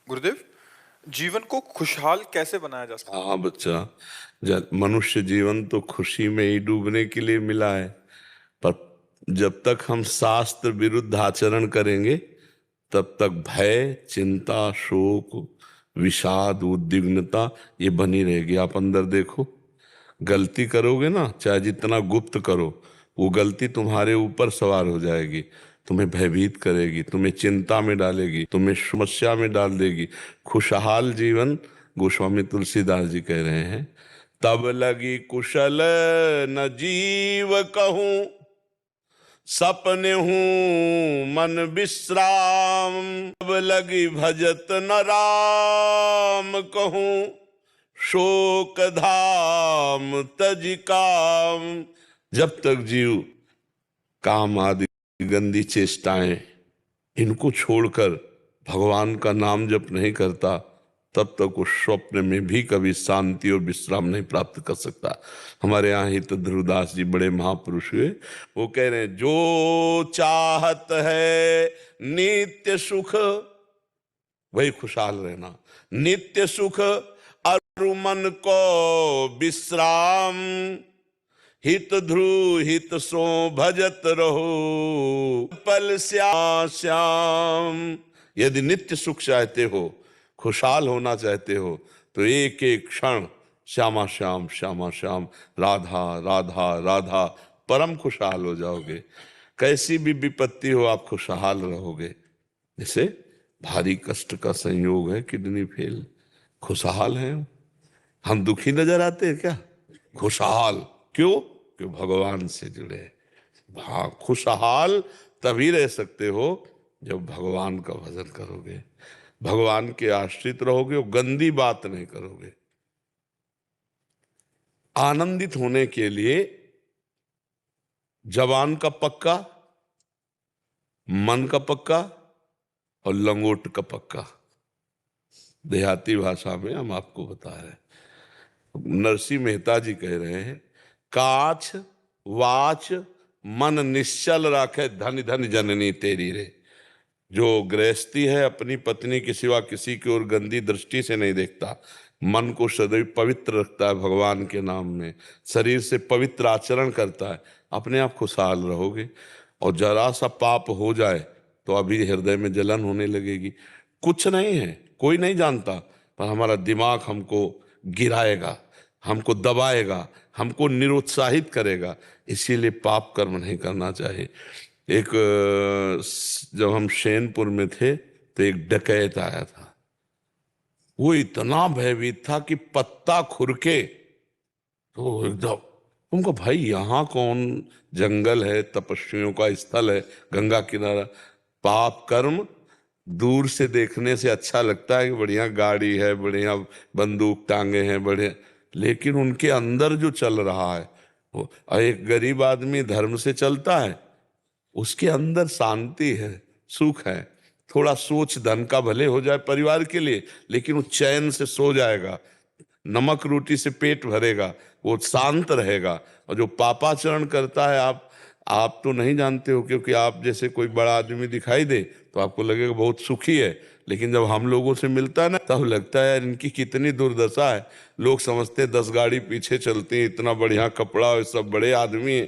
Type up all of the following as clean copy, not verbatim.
गुरुदेव, जीवन को खुशहाल कैसे बनाया जा सकता हाँ बच्चा, मनुष्य जीवन तो खुशी में ही डूबने के लिए मिला है। पर जब तक हम शास्त्र विरुद्ध आचरण करेंगे तब तक भय, चिंता, शोक, विषाद, उद्विग्नता ये बनी रहेगी। आप अंदर देखो, गलती करोगे ना, चाहे जितना गुप्त करो, वो गलती तुम्हारे ऊपर सवार हो जाएगी, तुम्हें भयभीत करेगी, तुम्हें चिंता में डालेगी, तुम्हें समस्या में डाल देगी। खुशहाल जीवन, गोस्वामी तुलसीदास जी कह रहे हैं, तब लगी कुशल न जीव कहूं, सपने हूं मन विश्राम। तब लगी भजत न राम कहूं, शोक धाम तज काम। जब तक जीव काम आदि गंदी चेष्टाएं इनको छोड़कर भगवान का नाम जप नहीं करता, तब तक वो स्वप्न में भी कभी शांति और विश्राम नहीं प्राप्त कर सकता। हमारे यहाँ ही तो ध्रुवदास जी बड़े महापुरुष हुए, वो कह रहे हैं, जो चाहत है नित्य सुख, वही खुशहाल रहना, नित्य सुख अरु मन को विश्राम। हित ध्रुव हित सो भजत रहो, पल श्याम। यदि नित्य सुख चाहते हो, खुशहाल होना चाहते हो, तो एक एक क्षण श्यामा श्याम श्यामा श्याम, राधा राधा राधा, परम खुशहाल हो जाओगे। कैसी भी विपत्ति हो, आप खुशहाल रहोगे। जैसे भारी कष्ट का संयोग है, किडनी फेल, खुशहाल है हम, दुखी नजर आते हैं क्या? खुशहाल क्यों? कि भगवान से जुड़े। हाँ, खुशहाल तभी रह सकते हो जब भगवान का भजन करोगे, भगवान के आश्रित रहोगे और गंदी बात नहीं करोगे। आनंदित होने के लिए जवान का पक्का, मन का पक्का और लंगोट का पक्का। देहाती भाषा में हम आपको बता रहे हैं, नरसिंह मेहता जी कह रहे हैं, काछ वाच मन निश्चल राखे, धन धन जननी तेरी रे। जो गृहस्थी है, अपनी पत्नी के सिवा किसी की ओर गंदी दृष्टि से नहीं देखता, मन को सदैव पवित्र रखता है भगवान के नाम में, शरीर से पवित्र आचरण करता है, अपने आप खुशहाल रहोगे। और जरा सा पाप हो जाए तो अभी हृदय में जलन होने लगेगी। कुछ नहीं है, कोई नहीं जानता, पर हमारा दिमाग हमको गिराएगा, हमको दबाएगा, हमको निरुत्साहित करेगा। इसीलिए पाप कर्म नहीं करना चाहिए। एक जब हम शेनपुर में थे तो एक डकैत आया था, वो इतना भयभीत था कि पत्ता खुरके तो एकदम, उनको भाई यहाँ कौन, जंगल है, तपस्वियों का स्थल है, गंगा किनारा। पाप कर्म दूर से देखने से अच्छा लगता है कि बढ़िया गाड़ी है, बढ़िया बंदूक टांगे हैं, बढ़िया, लेकिन उनके अंदर जो चल रहा है वो, एक गरीब आदमी धर्म से चलता है, उसके अंदर शांति है, सुख है। थोड़ा सोच धन का भले हो जाए परिवार के लिए, लेकिन वो चैन से सो जाएगा, नमक रोटी से पेट भरेगा, वो शांत रहेगा। और जो पापाचरण करता है, आप तो नहीं जानते हो, क्योंकि आप जैसे कोई बड़ा आदमी दिखाई दे तो आपको लगेगा बहुत सुखी है, लेकिन जब हम लोगों से मिलता है ना, तब लगता है यार इनकी कितनी दुर्दशा है। लोग समझते 10 गाड़ी पीछे चलती है, इतना बढ़िया कपड़ा, सब बड़े आदमी है।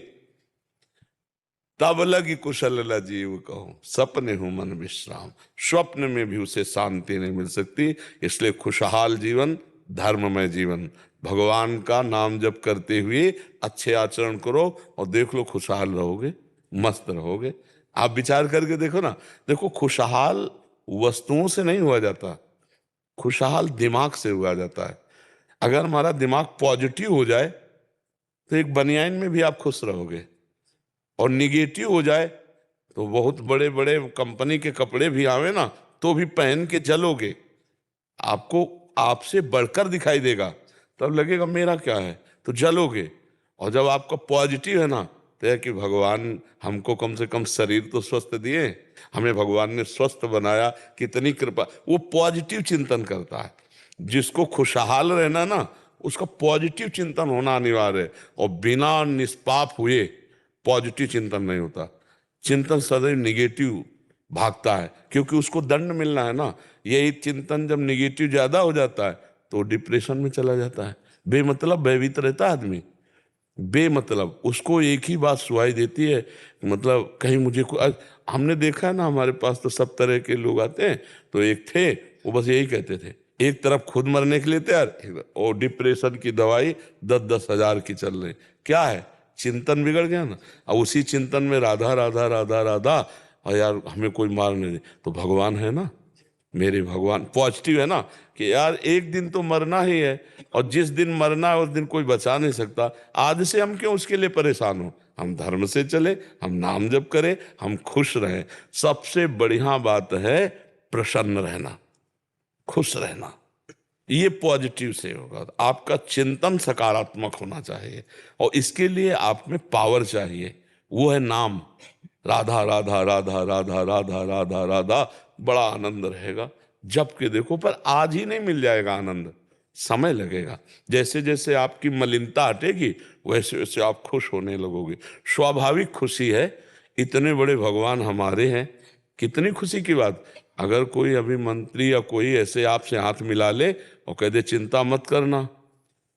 तब लगी कुशल ल जीव कहूं, सपने हूं मन विश्राम। स्वप्न में भी उसे शांति नहीं मिल सकती। इसलिए खुशहाल जीवन, धर्ममय जीवन, भगवान का नाम जप करते हुए अच्छे आचरण करो और देख लो खुशहाल रहोगे, मस्त रहोगे। आप विचार करके देखो ना, देखो खुशहाल वस्तुओं से नहीं हुआ जाता, खुशहाल दिमाग से हुआ जाता है। अगर हमारा दिमाग पॉजिटिव हो जाए तो एक बनियान में भी आप खुश रहोगे, और निगेटिव हो जाए तो बहुत बड़े बड़े कंपनी के कपड़े भी आवे ना, तो भी पहन के चलोगे, आपको आपसे बढ़कर दिखाई देगा, तब लगेगा मेरा क्या है, तो जलोगे। और जब आपका पॉजिटिव है ना, तो है कि भगवान हमको कम से कम शरीर तो स्वस्थ दिए, हमें भगवान ने स्वस्थ बनाया, कितनी कृपा। वो पॉजिटिव चिंतन करता है। जिसको खुशहाल रहना ना, उसका पॉजिटिव चिंतन होना अनिवार्य है। और बिना निष्पाप हुए पॉजिटिव चिंतन नहीं होता, चिंतन सदैव निगेटिव भागता है, क्योंकि उसको दंड मिलना है ना। यही चिंतन जब निगेटिव ज्यादा हो जाता है तो डिप्रेशन में चला जाता है। बेमतलब भयभीत रहता है आदमी, बेमतलब उसको एक ही बात सुनाई देती है, मतलब कहीं मुझे हमने देखा है ना, हमारे पास तो सब तरह के लोग आते हैं। तो एक थे, वो बस यही कहते थे, एक तरफ खुद मरने के लिए तैयार और डिप्रेशन की दवाई 10-10 हज़ार की चल रही। क्या है, चिंतन बिगड़ गया ना। अब उसी चिंतन में राधा राधा राधा राधा, और यार हमें कोई मार नहीं दे, तो भगवान है ना, मेरे भगवान पॉजिटिव है ना, कि यार एक दिन तो मरना ही है, और जिस दिन मरना है उस दिन कोई बचा नहीं सकता। आज से हम क्यों उसके लिए परेशान हो, हम धर्म से चले, हम नाम जप करें, हम खुश रहें। सबसे बढ़िया बात है प्रसन्न रहना, खुश रहना। ये पॉजिटिव से होगा। आपका चिंतन सकारात्मक होना चाहिए, और इसके लिए आप में पावर चाहिए, वो है नाम। राधा राधा राधा राधा राधा राधा राधा, बड़ा आनंद रहेगा। जब के देखो, पर आज ही नहीं मिल जाएगा आनंद, समय लगेगा। जैसे जैसे आपकी मलिनता हटेगी वैसे वैसे आप खुश होने लगोगे। स्वाभाविक खुशी है, इतने बड़े भगवान हमारे हैं, कितनी खुशी की बात। अगर कोई अभी मंत्री या कोई ऐसे आपसे हाथ मिला ले और कह दे चिंता मत करना,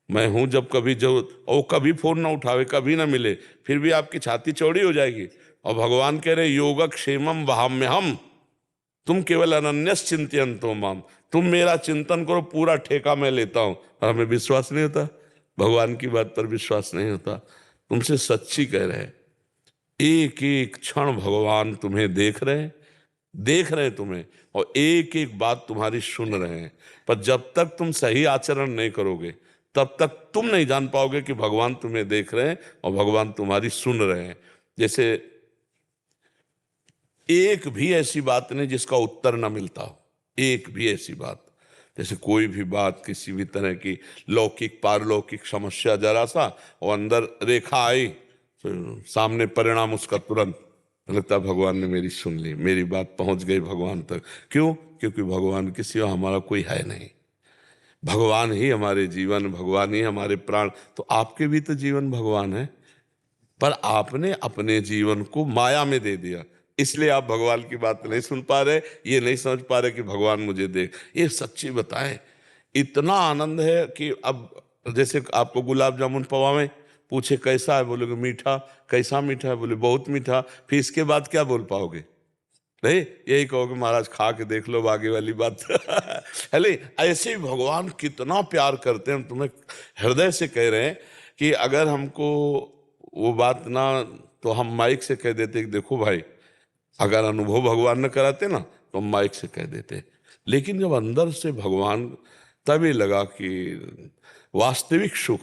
मैं हूं जब कभी जरूरत, और वो कभी फोन ना उठावे, कभी ना मिले, फिर भी आपकी छाती चौड़ी हो जाएगी। और भगवान कह रहे योगक्षेमम वहाम्यहम, तुम केवल अनन्यस चिंतयन्तो माम, तुम मेरा चिंतन करो, पूरा ठेका मैं लेता हूं। और हमें विश्वास नहीं होता, भगवान की बात पर विश्वास नहीं होता। तुमसे सच्ची कह रहे हैं, एक एक क्षण भगवान तुम्हें देख रहे हैं तुम्हें, और एक एक बात तुम्हारी सुन रहे हैं। पर जब तक तुम सही आचरण नहीं करोगे तब तक तुम नहीं जान पाओगे कि भगवान तुम्हें देख रहे हैं और भगवान तुम्हारी सुन रहे हैं। जैसे एक भी ऐसी बात नहीं जिसका उत्तर ना मिलता हो, एक भी ऐसी बात। जैसे कोई भी बात, किसी भी तरह की लौकिक पारलौकिक समस्या, जरा सा और अंदर रेखा आई तो सामने परिणाम उसका तुरंत, लगता है भगवान ने मेरी सुन ली, मेरी बात पहुंच गई भगवान तक। क्यों? क्योंकि भगवान के सिवा हमारा कोई है नहीं। भगवान ही हमारे जीवन, भगवान ही हमारे प्राण। तो आपके भी तो जीवन भगवान है, पर आपने अपने जीवन को माया में दे दिया, इसलिए आप भगवान की बात नहीं सुन पा रहे, ये नहीं समझ पा रहे कि भगवान मुझे देख। ये सच्ची बताएं, इतना आनंद है कि अब जैसे आपको गुलाब जामुन पवावे, पूछे कैसा है, बोलोगे मीठा। कैसा मीठा है, बोले बहुत मीठा। फिर इसके बाद क्या बोल पाओगे? नहीं, यही कहोगे महाराज खा के देख लो, आगे वाली बात। है ऐसे ही भगवान कितना प्यार करते हैं। हम तुम्हें हृदय से कह रहे हैं कि अगर हमको वो बात ना, तो हम माइक से कह देते कि देखो भाई, अगर अनुभव भगवान ने कराते ना तो हम माइक से कह देते। लेकिन जब अंदर से भगवान, तभी लगा कि वास्तविक सुख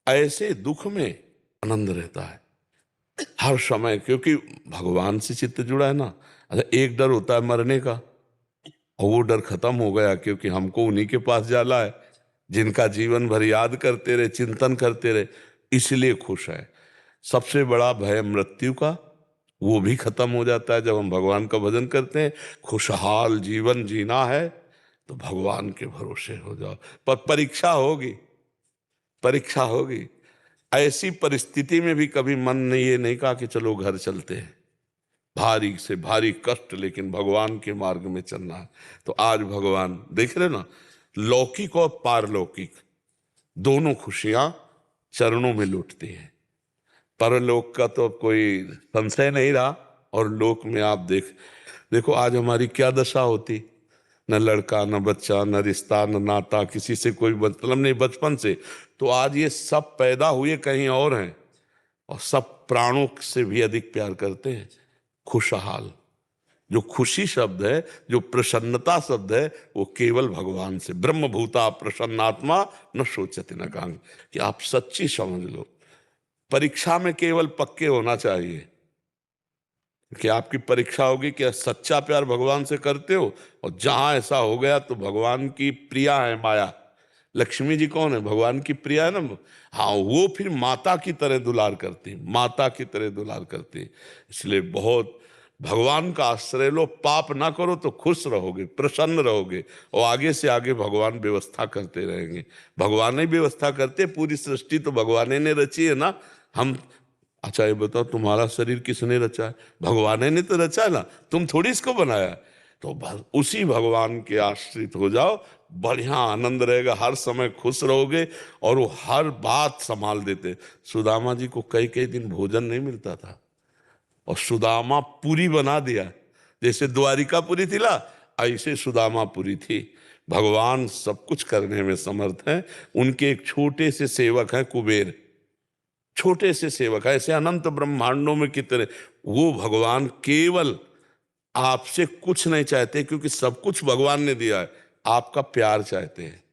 ऐसे दुख में आनंद रहता है हर समय, क्योंकि भगवान से चित्त जुड़ा है ना। अच्छा, एक डर होता है मरने का, और वो डर खत्म हो गया, क्योंकि हमको उन्हीं के पास जाना है जिनका जीवन भर याद करते रहे, चिंतन करते रहे, इसलिए खुश है। सबसे बड़ा भय मृत्यु का, वो भी खत्म हो जाता है जब हम भगवान का भजन करते हैं। खुशहाल जीवन जीना है तो भगवान के भरोसे हो जाओ। पर परीक्षा होगी, परीक्षा होगी। ऐसी परिस्थिति में भी कभी मन ने ये नहीं कहा कि चलो घर चलते हैं, भारी से भारी कष्ट, लेकिन भगवान के मार्ग में चलना है। तो आज भगवान देख रहे ना, लौकिक और पारलौकिक दोनों खुशियां चरणों में लुटती हैं। परलोक का तो कोई संशय नहीं रहा, और लोक में आप देखो आज हमारी क्या दशा होती। न लड़का, न बच्चा, न रिश्ता, न नाता, किसी से कोई मतलब नहीं बचपन से। तो आज ये सब पैदा हुए कहीं और हैं, और सब प्राणों से भी अधिक प्यार करते हैं। खुशहाल, जो खुशी शब्द है, जो प्रसन्नता शब्द है, वो केवल भगवान से। ब्रह्म भूता प्रसन्नात्मा न शोचति न कांग, कि आप सच्ची समझ लो। परीक्षा में केवल पक्के होना चाहिए कि आपकी परीक्षा होगी कि सच्चा प्यार भगवान से करते हो। और जहां ऐसा हो गया तो भगवान की प्रिया है माया। लक्ष्मी जी कौन है? भगवान की प्रिया है ना। हाँ, वो फिर माता की तरह दुलार करती, माता की तरह दुलार करती। इसलिए बहुत भगवान का आश्रय लो, पाप ना करो तो खुश रहोगे, प्रसन्न रहोगे, और आगे से आगे भगवान व्यवस्था करते रहेंगे। भगवान ही व्यवस्था करते, पूरी सृष्टि तो भगवान ने रची है ना। हम अच्छा ये बताओ तुम्हारा शरीर किसने रचा है? भगवान ने तो रचा है ना, तुम थोड़ी इसको बनाया है। तो उसी भगवान के आश्रित हो जाओ, बढ़िया आनंद रहेगा, हर समय खुश रहोगे और वो हर बात संभाल देते। सुदामा जी को कई कई दिन भोजन नहीं मिलता था और सुदामा पूरी बना दिया। जैसे द्वारिकापुरी थी ना, ऐसे सुदामापुरी थी। भगवान सब कुछ करने में समर्थ हैं। उनके एक छोटे से सेवक हैं कुबेर, छोटे से सेवक है, ऐसे अनंत ब्रह्मांडों में कितने। वो भगवान केवल आपसे कुछ नहीं चाहते, क्योंकि सब कुछ भगवान ने दिया है, आपका प्यार चाहते हैं।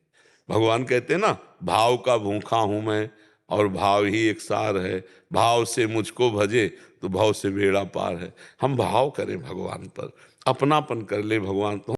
भगवान कहते हैं ना, भाव का भूखा हूं मैं और भाव ही एक सार है, भाव से मुझको भजे तो भाव से बेड़ा पार है। हम भाव करें भगवान पर, अपनापन कर ले भगवान तो